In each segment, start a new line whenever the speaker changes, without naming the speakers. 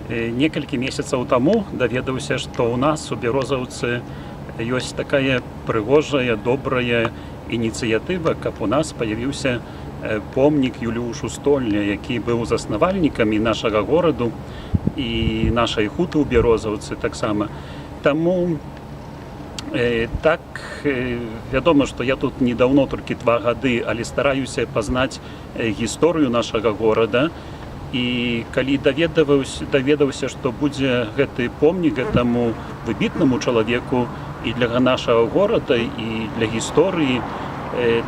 Некалькі месяцаў таму даведаўся, што ў нас у Берозаўцы ёсць такая прыгожая, добрая ініцыятыва, каб у нас паявіўся помнік Юліушу Столле, які быў заснавальнікамі нашага гораду і нашай хуты ў Берозаўцы таксама. Таму так, вядома, што я тут недаўно, толькі 2 гады, але стараюся пазнаць гісторыю нашага горада. І калі даведаўся, што будзе гэты помнік гэтаму выбітнаму чалавеку і для нашага горада, і для гісторыі,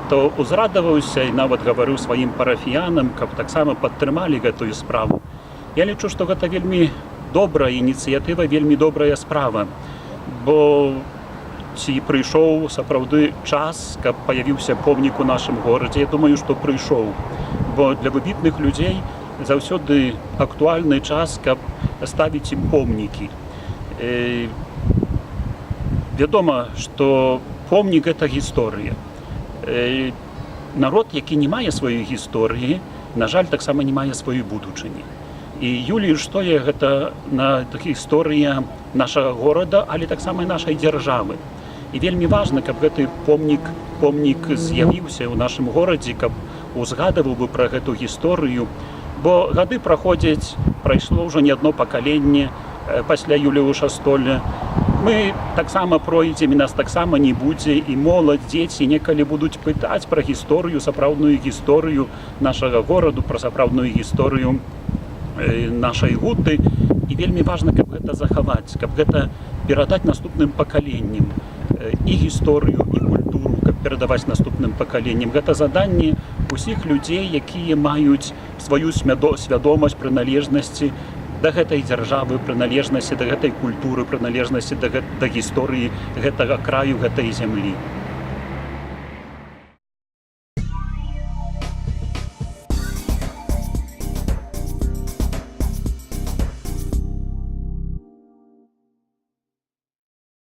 то узрадаваўся і нават гаварыў сваім парафіянам, каб таксама падтрымалі гэтую справу. Я лічу, што гэта вельмі добрая ініцыятыва, вельмі добрая справа, бо ці прыйшоў сапраўды час, каб паявіўся помнік у нашым горадзе. Я думаю, што прыйшоў, бо для выбітных людзей заўсёды актуальны час, каб ставіць ім помнікі. Вядома, што помнік – гэта гісторыя. Народ, які не мае сваёй гісторыі, на жаль, таксама не мае сваёй будучыні. І Юліуш Столле – гэта гісторыя нашага горада, але таксама і нашай дзяржавы. І вельмі важна, каб гэты помнік з'явіўся ў нашым горадзе, каб узгадаваў бы пра гэту гісторыю. Бо гады праходзяць, прайшло ўжо не адно пакаленне пасля Юліуша Столле. Мы таксама пройдзем, і нас таксама не будзе, і моладзь, дзеці некалі будуць пытаць пра гісторыю, сапраўдную гісторыю нашага гораду, пра сапраўдную гісторыю нашай гуты. І вельмі важна, каб гэта захаваць, каб гэта перадаць наступным пакаленням. І гісторыю, і культуру, каб перадаваць наступным пакаленням. Гэта заданне усіх людзей, якія маюць сваю свядомасць прыналежнасці да гэтай дзяржавы, прыналежнасці да гэтай культуры, прыналежнасці да гісторыі гэтага краю, гэтай зямлі.